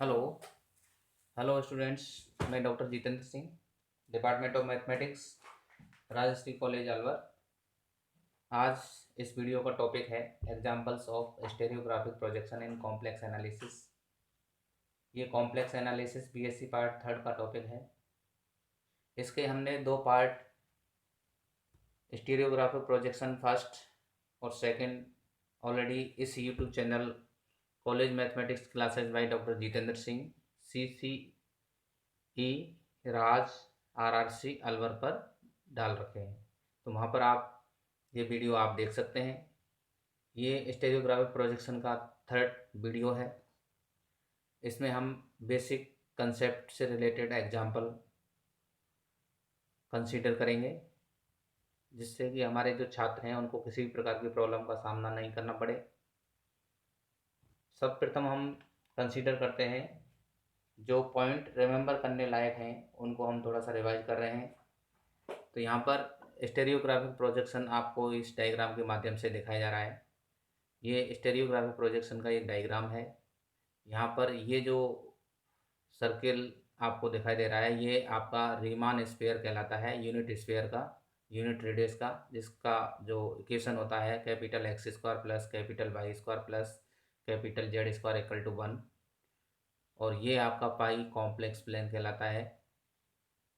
Hello hello students. मैं doctor Jitendra Singh, department of mathematics, Rajshree college Alwar. आज इस वीडियो का टॉपिक है examples of stereographic projection in complex analysis. ये complex analysis BSc part third का topic है। इसके हमने दो पार्ट, स्टीरियोग्राफिक प्रोजेक्शन फर्स्ट और सेकंड, ऑलरेडी इस YouTube channel college mathematics classes by doctor Jitendra Singh CCE Raj RRC Alwar पर डाल रखे हैं। तो वहाँ पर आप ये वीडियो आप देख सकते हैं। ये स्टेरियोग्राफिक प्रोजेक्शन का थर्ड वीडियो है। इसमें हम बेसिक कंसेप्ट से रिलेटेड एग्जांपल कंसीडर करेंगे, जिससे कि हमारे जो छात्र हैं उनको किसी भी प्रकार की प्रॉब्लम का सामना नहीं करना पड़े। सब प्रथम हम कंसीडर करते हैं, जो पॉइंट रिमेंबर करने लायक हैं उनको हम थोड़ा सा रिवाइज कर रहे हैं। तो यहाँ पर स्टेरियोग्राफिक प्रोजेक्शन आपको इस डायग्राम के माध्यम से दिखाया जा रहा है। ये स्टेरियोग्राफिक प्रोजेक्शन का एक डायग्राम है। यहाँ पर ये जो सर्किल आपको दिखाई दे रहा है, ये आपका रीमान स्फीयर कहलाता है, यूनिट स्फीयर का, यूनिट रेडियस का, जिसका जो इक्वेशन होता है capital X square plus capital Y square plus capital Z square equal to 1। और ये आपका पाई कॉम्प्लेक्स प्लेन कहलाता है।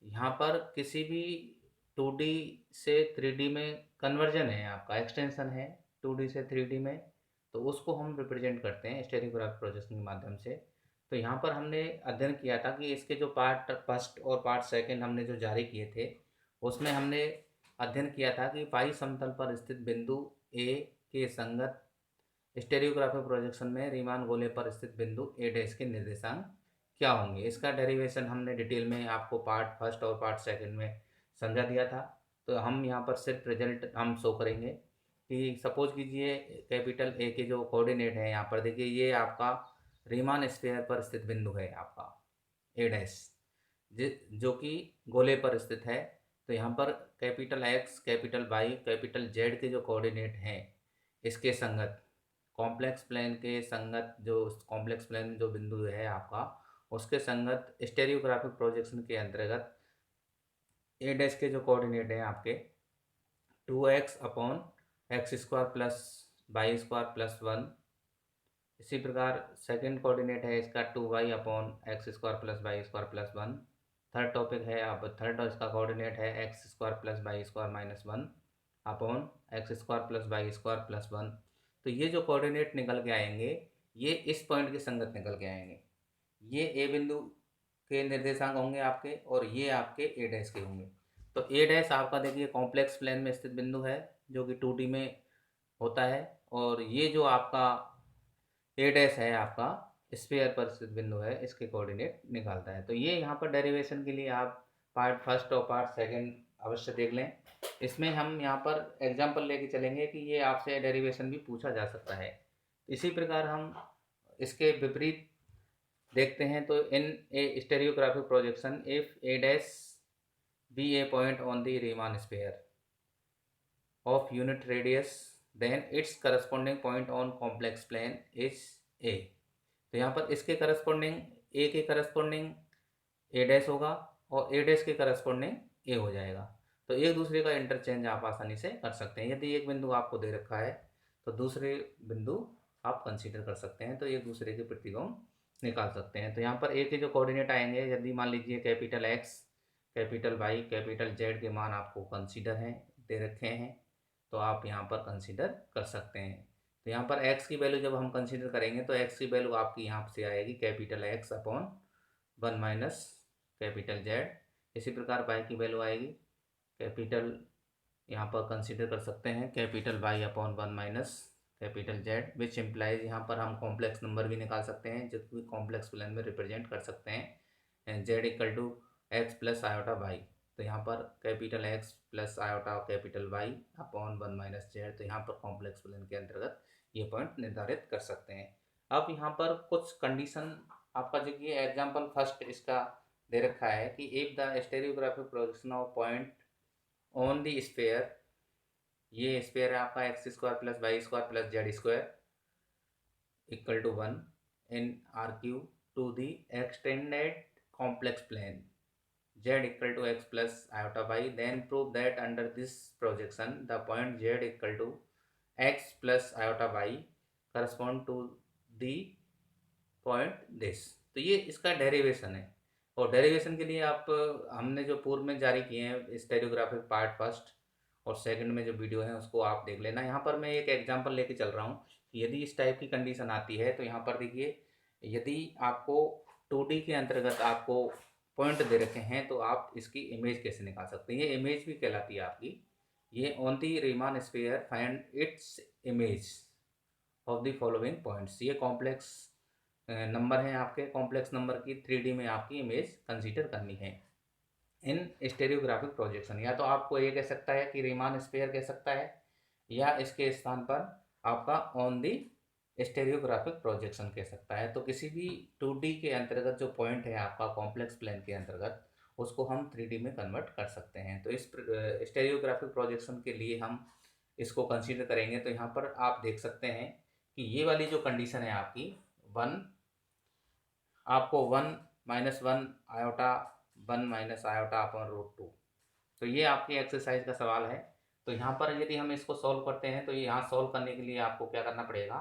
यहाँ पर किसी भी 2D से 3D में कन्वर्जन है, आपका एक्सटेंशन है 2D से 3D में, तो उसको हम रिप्रेजेंट करते हैं स्टेरियोग्राफिक प्रोजेक्शन के माध्यम से। तो यहाँ पर हमने अध्ययन किया था कि इसके जो पार्ट फर्स्ट और पार्ट सेकंड हमने जो जारी किए थे, उसमें हमने अध्ययन किया था कि पाई समतल पर स्थित बिंदु ए के संगत स्टेरियोग्राफिक प्रोजेक्शन में रीमान गोले पर स्थित बिंदु ए डैश के निर्देशांक क्या होंगे। इसका डेरिवेशन हमने डिटेल में आपको पार्ट फर्स्ट और पार्ट सेकंड में समझा दिया था। तो हम यहाँ पर सिर्फ रिजल्ट हम शो करेंगे कि सपोज कीजिए कैपिटल ए के जो कोऑर्डिनेट है, यहाँ पर देखिए ये आपका रीमान स्फीयर पर स्थित बिंदु है आपका ए डैश, जो कि गोले पर स्थित है। तो यहाँ पर capital X capital Y capital Z के जो कोऑर्डिनेट हैं, इसके संगत कॉम्प्लेक्स प्लेन के संगत, जो कॉम्प्लेक्स प्लेन में जो बिंदु है आपका, उसके संगत स्टेरियोग्राफिक प्रोजेक्शन के अंतर्गत ए डैश के जो कोऑर्डिनेट हैं आपके 2x upon X square plus Y square plus 1। इसी प्रकार सेकंड कोऑर्डिनेट है इसका 2y upon X square plus Y square plus 1। Third topic है, अब थर्ड इसका कोऑर्डिनेट है X square plus Y square minus 1 upon X square plus Y square plus 1। तो ये जो कोऑर्डिनेट निकल के आएंगे, ये इस पॉइंट के संगत निकल के आएंगे। ये ए बिंदु के निर्देशांक होंगे आपके, और ये आपके ए डैश के होंगे। तो ए डैश आपका देखिए कॉम्प्लेक्स प्लेन में स्थित बिंदु है, जो कि 2D में होता है, और ये जो आपका ए डैश है आपका स्फीयर पर स्थित बिंदु है, इसके कोऑर्डिनेट निकालता है। तो ये यहाँ पर डेरिवेशन के लिए आप पार्ट फर्स्ट और पार्ट सेकंड अवश्य देख लें। इसमें हम यहाँ पर एग्जांपल लेके चलेंगे कि ये आपसे डेरिवेशन भी पूछा जा सकता है। इसी प्रकार हम इसके विपरीत देखते हैं। तो in a stereographic projection, if A dash be a point on the Riemann sphere of unit radius, then its corresponding point on complex plane is A। तो यहाँ पर इसके करस्पॉन्डिंग, ए के करस्पॉन्डिंग ए डैश होगा और ए डैश के करस्पॉन्डिंग ए हो जाएगा। तो एक दूसरे का इंटरचेंज आप आसानी से कर सकते हैं। यदि एक बिंदु आपको दे रखा है तो दूसरे बिंदु आप कंसीडर कर सकते हैं, तो एक दूसरे के प्रतिगम निकाल सकते हैं। तो यहाँ पर ए के जो कोऑर्डिनेट आएंगे, यदि मान लीजिए capital X capital Y capital Z के मान आपको कंसीडर हैं, दे रखे हैं, तो आप यहाँ पर कंसीडर कर सकते हैं। तो यहाँ पर x की वैल्यू जब हम कंसीडर करेंगे, तो x की वैल्यू आपकी यहाँ से आएगी capital X upon 1 minus capital Z. इसी प्रकार y की वैल्यू आएगी कैपिटल, यहाँ पर कंसीडर कर सकते हैं capital Y upon 1 minus capital Z, which implies यहाँ पर हम कॉम्प्लेक्स नंबर भी निकाल सकते हैं, जो कि कॉम्प्लेक्स प्लेन में रिप्रेजेंट कर सकते हैं। Z equal to X plus iota Y. तो यहाँ पर capital X plus iota capital Y upon 1 minus Z. तो यहाँ पर कॉम्प्लेक्स प्लेन के अंतर्गत ये पॉइंट निर्धारित कर सकते हैं। अब यहाँ पर कुछ कंडीशन आपका, जो कि एग्जाम्पल फर्स्ट इसका दे रखा है कि if the stereographic projection of point on the sphere, ये स्फीयर है आपका X square plus Y square plus Z square equal to 1 in R Q to the extended complex plane z equal to x plus iota y, then prove that under this projection the point z equal to x plus iota y correspond to the point this। तो ये इसका derivation है, और derivation के लिए आप हमने जो पूर्व में जारी किए हैं स्टेरियोग्राफिक पार्ट फर्स्ट और सेकंड में जो वीडियो है उसको आप देख लेना। यहाँ पर मैं एक एग्जांपल लेके चल रहा हूँ कि यदि इस टाइप की कंडीशन आती है तो यहाँ पर देखिए, यदि आपको 2D के अंतर्गत आपको पॉइंट दे रखे हैं तो आप इसकी इमेज कैसे निकाल सकते हैं। ये इमेज भी कहलाती है आपकी। ये on the Riemann sphere find its image of the following points. ये कॉम्प्लेक्स नंबर हैं आपके, कॉम्प्लेक्स नंबर की 3D में आपकी इमेज कंसीडर करनी है इन स्टेरियोग्राफिक प्रोजेक्शन। या तो आपको ये कह सकता है कि रीमान स्फीयर कह सकता है, या इसके स्थान पर आपका ऑन दी स्टेरियोग्राफिक प्रोजेक्शन कह सकता है। तो किसी भी 2D के अंतर्गत जो पॉइंट है आपका कॉम्प्लेक्स प्लेन के अंतर्गत, उसको हम 3D में कन्वर्ट कर सकते हैं। तो इस स्टेरियोग्राफिक प्रोजेक्शन के लिए हम इसको कंसीडर करेंगे। तो यहाँ पर आप देख सकते हैं कि ये वाली जो कंडीशन है आपकी 1 आपको 1 - 1 आयोटा 1 - आयोटा अपॉन √2। तो ये आपकी एक्सरसाइज का सवाल है। तो यहाँ पर यदि हम इसको सॉल्व करते हैं तो यहाँ सॉल्व करने के लिए आपको क्या करना पड़ेगा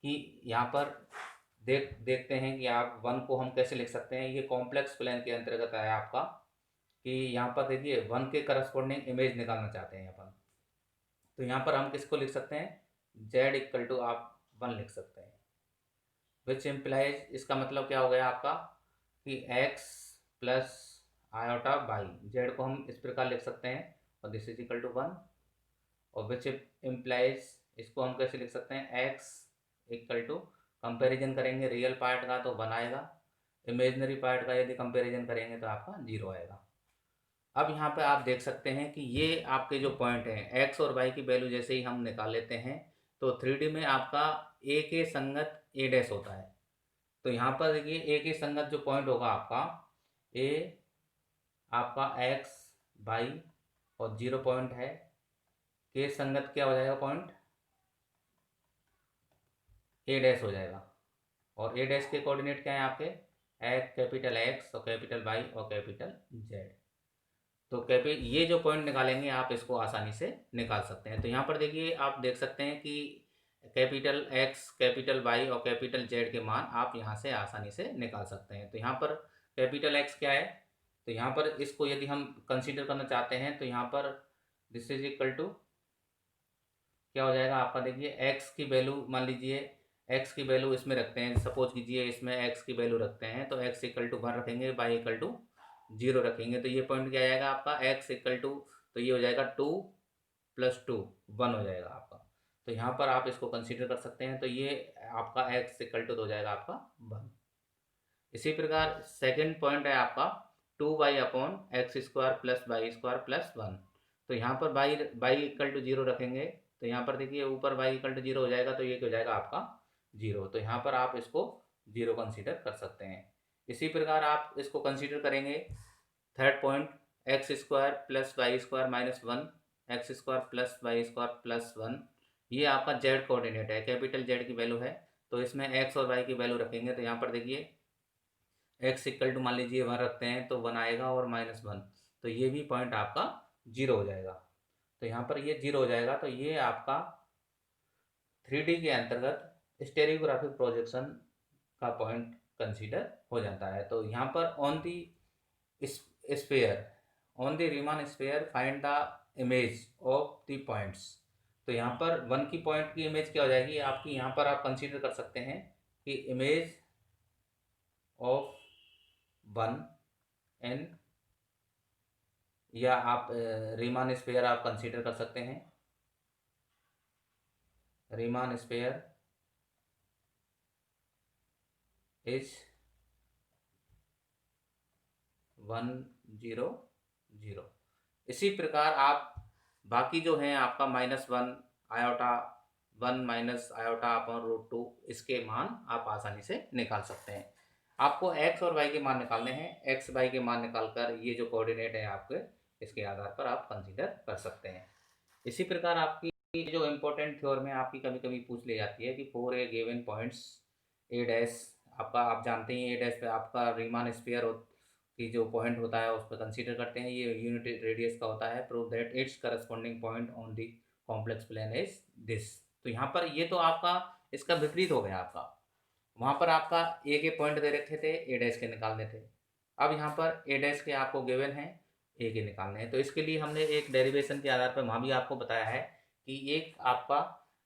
कि यहाँ पर देखते हैं कि आप 1 को हम कैसे लिख सकते हैं। ये कॉम्प्लेक्स प्लेन के अंतर्गत है आपका, कि यहाँ पर देखिए 1 के करस्पॉन्डिंग इमेज निकालना चाहते हैं अपन। तो यहाँ पर हम किसको लिख सकते हैं, z इक्वल टू आप 1 लिख सकते हैं, विच इम्प्लाइज, इसका मतलब क्या हो गया आपका कि x plus iota by, z को हम इस प्रकार लिख सकते हैं और दिस इज इक्वल टू 1, और विच इम्प्लाइज इसको हम कैसे लिख सकते हैं, x इक्वल टू, कंपेरिजन करेंगे रियल पार्ट का तो 1 आएगा, इमेजनरी पार्ट का यदि कंपेरिजन करेंगे तो आपका 0 आएगा। अब यहाँ पे आप देख सकते हैं कि ये आपके जो पॉइंट हैं x और y की वैल्यू जैसे ही हम निकाल लेते हैं तो 3D में आपका a के संगत a डैश होता है। तो यहाँ पर देखिए a के संगत जो पॉइंट होगा आपका a आपका x y और 0 पॉइंट है, के संगत क्या हो जाएगा पॉइंट a डैश हो जाएगा, और a डैश के कोऑर्डिनेट क्या है आपके, कैपिटल X और कैपिटल Y और कैपिटल Z। तो ये जो पॉइंट निकालेंगे आप इसको आसानी से निकाल सकते हैं। तो यहाँ पर देखिए आप देख सकते हैं कि कैपिटल X, कैपिटल Y और कैपिटल Z के मान आप यहाँ से आसानी से निकाल सकते हैं। तो यहाँ पर कैपिटल X क्या है, तो यहाँ पर इसको यदि हम कंसीडर करना चाहते हैं तो यहाँ पर दिस इज इक्वल टू क्या हो जाएगा आपका, देखिए x की वैल्यू मान लीजिए, x की वैल्यू इसमें रखते हैं, सपोज कीजिए इसमें x की वैल्यू रखते हैं तो x इक्वल टू 1 रखेंगे, y इक्वल टू 0 रखेंगे। तो ये पॉइंट क्या आएगा आपका x इक्वल टू, तो ये हो जाएगा 2 + 2 1 हो जाएगा आपका। तो यहाँ पर आप इसको कंसीडर कर सकते हैं। तो ये आपका x इक्वल टू हो जाएगा आपका 1। इसी प्रकार सेकेंड पॉइंट है आपका 2y upon x square plus Y square plus 1। तो यहाँ पर y इक्वल टू 0 रखेंगे, तो यहाँ पर देखिए ऊपर y इक्वल टू 0 हो जाएगा, तो ये हो जाएगा आपका 0। तो यहाँ पर आप इसको 0 कंसीडर कर सकते हैं। इसी प्रकार आप इसको कंसीडर करेंगे third point, X square plus Y square minus 1, X square plus Y square plus 1। ये आपका जेड कोऑर्डिनेट है, कैपिटल जेड की वैल्यू है। तो इसमें एक्स और वाई की वैल्यू रखेंगे, तो यहाँ पर देखिए एक्स इक्वल टू मान लीजिए 1 रखते हैं तो 1 आएगा और -1, तो ये भी पॉइंट आपका 0 हो जाएगा। तो यहाँ पर ये 0 हो जाएगा। तो ये आपका 3D के अंतर्गत स्टेरियोग्राफिक प्रोजेक्शन का पॉइंट कंसीडर हो जाता है। तो यहाँ पर on the sphere, on the Riemann sphere find the image of the points. तो यहाँ पर 1 की पॉइंट की इमेज क्या हो जाएगी आपकी, यहाँ पर आप कंसीडर कर सकते हैं कि इमेज ऑफ 1 एन, या आप रीमान स्फीयर आप कंसीडर कर सकते हैं, रीमान स्फीयर इज 1 0 0। इसी प्रकार आप बाकी जो हैं आपका -1 आयोटा 1 माइनस आयोटा अपॉन √2, इसके मान आप आसानी से निकाल सकते हैं। आपको x और y के मान निकालने हैं, x y के मान निकालकर ये जो कोऑर्डिनेट है आपके, इसके आधार पर आप कंसीडर कर सकते हैं। इसी प्रकार आपकी जो इम्पोर्टेंट थ्योरम है आपकी कभी कभी पूछ ली जाती है कि for a given points a dash आपका, आप जानते ही ए डैश पे आपका रीमान स्फीयर की जो पॉइंट होता है उस पर कंसीडर करते हैं, ये यूनिट रेडियस का होता है। Prove that its corresponding point on the complex plane is this. तो यहाँ पर ये तो आपका इसका विपरीत हो गया आपका। वहाँ पर आपका ए के पॉइंट दे रखे थे, ए डैश के निकालने थे। अब यहाँ पर ए डैश के आपको गिवन है, ए के निकालने हैं। तो इसके लिए हमने एक डेरिवेशन के आधार पर वहाँ भी आपको बताया है कि एक आपका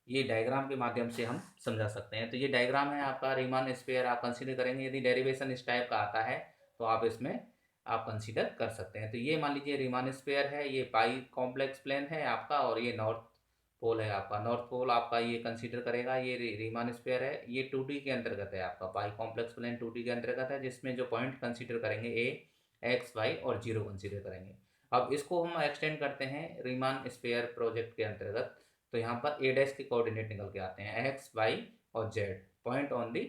ये डायग्राम के माध्यम से हम समझा सकते हैं। तो ये डायग्राम है आपका रीमान स्फीयर, आप कंसीडर करेंगे। यदि डेरिवेशन इस टाइप का आता है तो आप इसमें आप कंसीडर कर सकते हैं। तो ये मान लीजिए रीमान स्फीयर है, ये पाई कॉम्प्लेक्स प्लेन है आपका, और ये नॉर्थ पोल है आपका। नॉर्थ पोल आपका ये कंसीडर करेगा, ये रीमान स्फीयर है, ये 2D के अंतर्गत है आपका। पाई कॉम्प्लेक्स प्लेन 2D के अंतर्गत है, जिसमें जो पॉइंट कंसीडर करेंगे ए, एक्स, वाई और 0 कंसीडर करेंगे। अब इसको हम एक्सटेंड करते हैं रीमान स्फीयर प्रोजेक्ट के अंतर्गत। तो यहाँ पर ए डैश के कोऑर्डिनेट निकल के आते हैं, एक्स, वाई और Z, point on the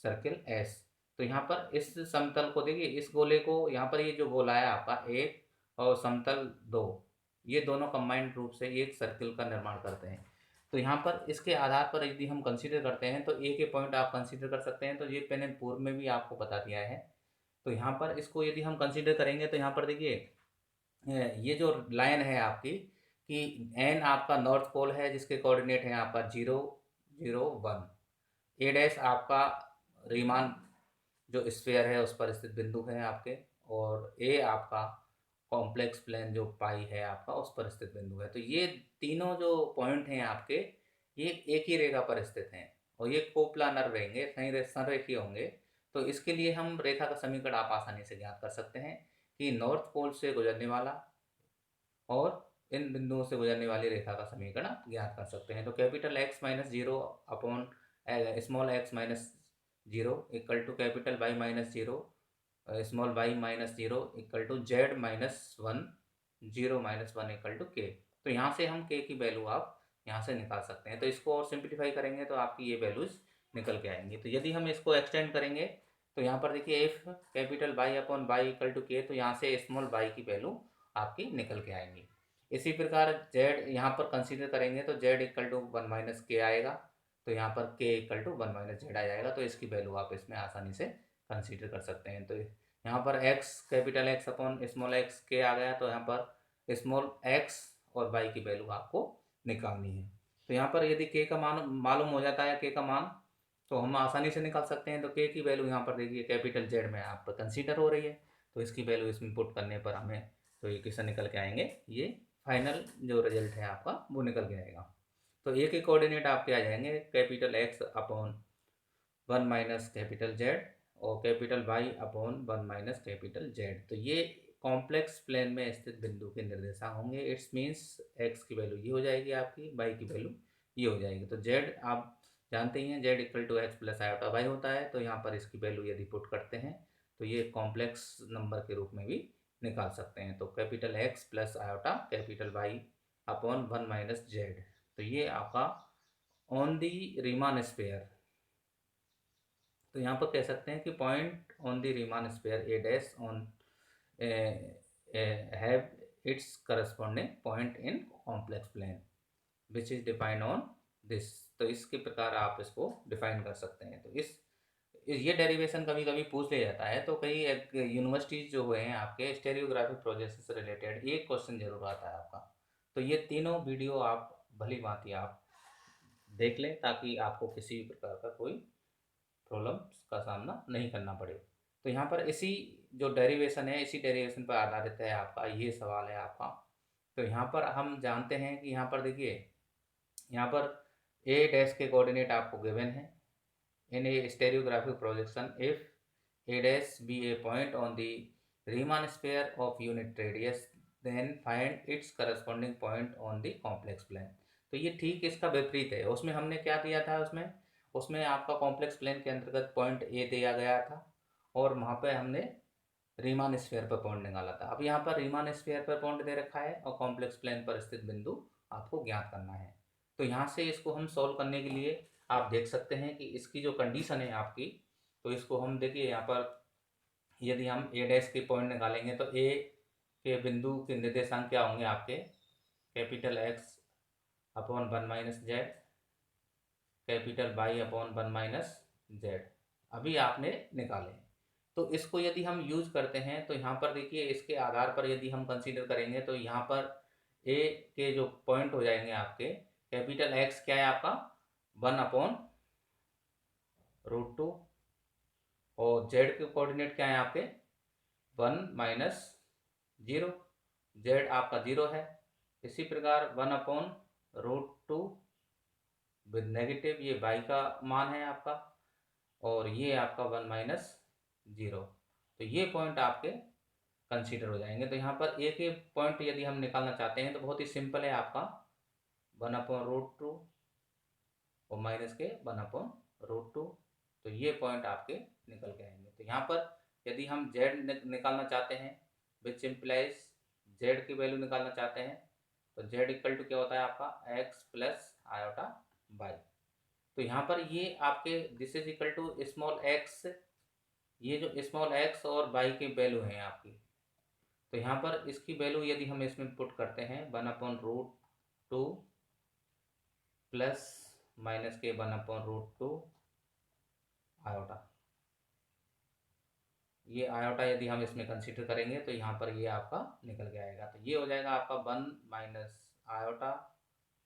circle S. तो यहाँ पर इस समतल को देखिए, इस गोले को यहाँ पर ये जो गोला है आपका एक और समतल दो, ये दोनों कंबाइंड रूप से एक सर्किल का निर्माण करते हैं। तो यहाँ पर इसके आधार पर यदि हम कंसीडर करते हैं तो ए के पॉइंट आप कंसीडर कर सकते हैं। तो ये मैंने पूर्व में भी आपको बता दिया है। तो यहाँ पर इसको यदि हम कंसीडर करेंगे तो यहाँ पर देखिए ये जो लाइन है आपकी कि एन आपका नॉर्थ पोल है, जिसके कोऑर्डिनेट है आपका 0, 0, 1। ए डैश आपका रीमान जो स्फीयर है उस पर स्थित बिंदु है आपके, और ए आपका कॉम्प्लेक्स प्लेन जो पाई है आपका उस पर स्थित बिंदु है। तो ये तीनों जो पॉइंट हैं आपके, ये एक ही रेखा पर स्थित हैं और ये कोप्लानर रहेंगे, संरेखीय होंगे। तो इसके लिए हम रेखा का समीकरण आप आसानी से ज्ञात कर सकते हैं कि नॉर्थ पोल से गुजरने वाला और इन बिंदुओं से गुजरने वाली रेखा का समीकरण ज्ञात कर सकते हैं। तो capital X minus zero upon small X minus zero equal to capital Y minus zero small Y minus zero equal to Z minus one, zero minus one equal to K. तो यहाँ से हम के की वैल्यू आप यहाँ से निकाल सकते हैं। तो इसको और सिंप्लीफाई करेंगे तो आपकी ये वैल्यूज निकल के आएंगी। तो यदि हम इसको एक्सटेंड करेंगे तो यहाँ पर देखिए F capital Y upon Y equal to K, तो यहाँ से स्मॉल वाई की वैल्यू आपकी निकल के आएंगी। इसी प्रकार जेड यहाँ पर कंसीडर करेंगे तो Z equal to one minus K आएगा। तो यहाँ पर K equal to one minus Z आ जाएगा। तो इसकी वैल्यू आप इसमें आसानी से कंसीडर कर सकते हैं। तो यहाँ पर x capital X upon small x के आ गया। तो यहाँ पर स्मॉल एक्स और वाई की वैल्यू आपको निकालनी है। तो यहाँ पर यदि के का मान मालूम हो जाता है, के का मान, तो हम आसानी से निकाल सकते हैं। तो के की वैल्यू यहाँ पर देखिए कैपिटल जेड में आप कंसीडर हो रही है, तो इसकी वैल्यू इसमें पुट करने पर हमें तो ये किससे निकल के आएंगे, ये फाइनल जो रिजल्ट है आपका वो निकल के आएगा। तो ए के कोऑर्डिनेट आपके आ जाएंगे capital X upon one minus capital Z और capital Y upon one minus capital Z. तो ये कॉम्प्लेक्स प्लेन में स्थित बिंदु के निर्देशांक होंगे। इट्स मीन्स एक्स की वैल्यू ये हो जाएगी आपकी, वाई की वैल्यू ये हो जाएगी। तो जेड आप जानते ही हैं, Z equal to X plus iota Y होता है। तो यहाँ पर इसकी वैल्यू यदि पुट करते हैं तो ये कॉम्प्लेक्स नंबर के रूप में भी निकाल सकते हैं। तो capital X plus iota capital Y upon one minus Z. तो ये आपका ऑन दी रीमान स्फीयर। तो यहाँ पर कह सकते हैं कि point on the Riemann sphere A dash on have its corresponding point in complex plane which is defined on this. तो इसके प्रकार आप इसको डिफाइन कर सकते हैं। तो ये डेरिवेशन कभी कभी पूछ लिया जाता है। तो कई यूनिवर्सिटीज जो हुए हैं आपके स्टेरियोग्राफिक प्रोजेक्ट से रिलेटेड एक क्वेश्चन जरूर आता है आपका। तो ये तीनों वीडियो आप भली भांति आप देख लें ताकि आपको किसी भी प्रकार का कोई प्रॉब्लम्स का सामना नहीं करना पड़े। तो यहाँ पर इसी जो डेरिवेशन है, इसी डेरिवेशन पर आधारित है आपका ये सवाल है आपका। तो यहाँ पर हम जानते हैं कि यहाँ पर देखिए, यहाँ पर ए डैश के कोऑर्डिनेट आपको गिवन है in a stereographic projection if A dash be a point on the Riemann sphere of unit radius then find its corresponding point on the complex plane. तो ये ठीक इसका विपरीत है। उसमें हमने क्या दिया था, उसमें आपका कॉम्प्लेक्स प्लेन के अंतर्गत पॉइंट ए दिया गया था और वहाँ पे हमने रीमान स्फीयर पर पॉइंट निकाला था। अब यहाँ पर रीमान स्फीयर पर पॉइंट दे रखा है और कॉम्प्लेक्स प्लेन पर स्थित बिंदु आपको ज्ञात करना है। तो यहाँ से इसको हम सॉल्व करने के लिए आप देख सकते हैं कि इसकी जो कंडीशन है आपकी, तो इसको हम देखिए यहाँ पर यदि हम ए डैश के पॉइंट निकालेंगे तो ए के बिंदु के निर्देशांक क्या होंगे आपके, capital X upon one minus Z, capital Y upon one minus Z. अभी आपने निकाले। तो इसको यदि हम यूज करते हैं तो यहाँ पर देखिए इसके आधार पर यदि हम कंसीडर करेंगे तो यहाँ पर ए के जो पॉइंट हो जाएंगे आपके, कैपिटल एक्स क्या है आपका 1/√2 और जेड के कोऑर्डिनेट क्या है आपके 1 - 0, जेड आपका 0 है। इसी प्रकार 1/√2 विद नेगेटिव, ये बाई का मान है आपका, और ये आपका 1 - 0। तो ये पॉइंट आपके कंसीडर हो जाएंगे। तो यहाँ पर एक ही पॉइंट यदि हम निकालना चाहते हैं तो बहुत ही सिंपल है आपका 1/√2 और माइनस के 1/√2। तो ये पॉइंट आपके निकल के आएंगे। तो यहाँ पर यदि हम जेड निकालना चाहते हैं विच इम्प्लाइज जेड की वैल्यू निकालना चाहते हैं तो जेड इक्वल टू क्या होता है आपका एक्स प्लस आयोटा बाई। तो यहाँ पर ये आपके this is equal to small X, ये जो स्मॉल एक्स और बाई की वैल्यू है आपकी, तो यहाँ पर इसकी वैल्यू यदि हम इसमें पुट करते हैं 1/√2 प्लस माइनस के 1/√2 आयोटा, ये आयोटा यदि हम इसमें कंसीडर करेंगे तो यहाँ पर ये आपका निकल के आएगा। तो ये हो जाएगा आपका 1 माइनस आयोटा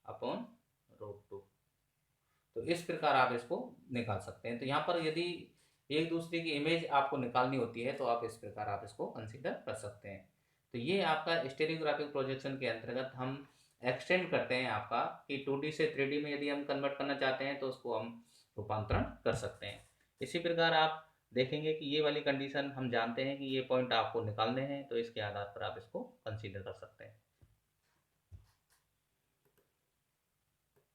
अपॉन √2। तो इस प्रकार आप इसको निकाल सकते हैं। तो यहाँ पर यदि एक दूसरे की इमेज आपको निकालनी होती है तो आप इस प्रकार आप इसको कंसीडर कर सकते हैं। तो ये आपका स्टेरियोग्राफिक प्रोजेक्शन के अंतर्गत हम एक्सटेंड करते हैं आपका कि 2D से 3D में यदि हम कन्वर्ट करना चाहते हैं तो उसको हम रूपांतरण कर सकते हैं। इसी प्रकार आप देखेंगे कि ये वाली कंडीशन हम जानते हैं कि ये पॉइंट आपको निकालने हैं, तो इसके आधार पर आप इसको कंसीडर कर सकते हैं।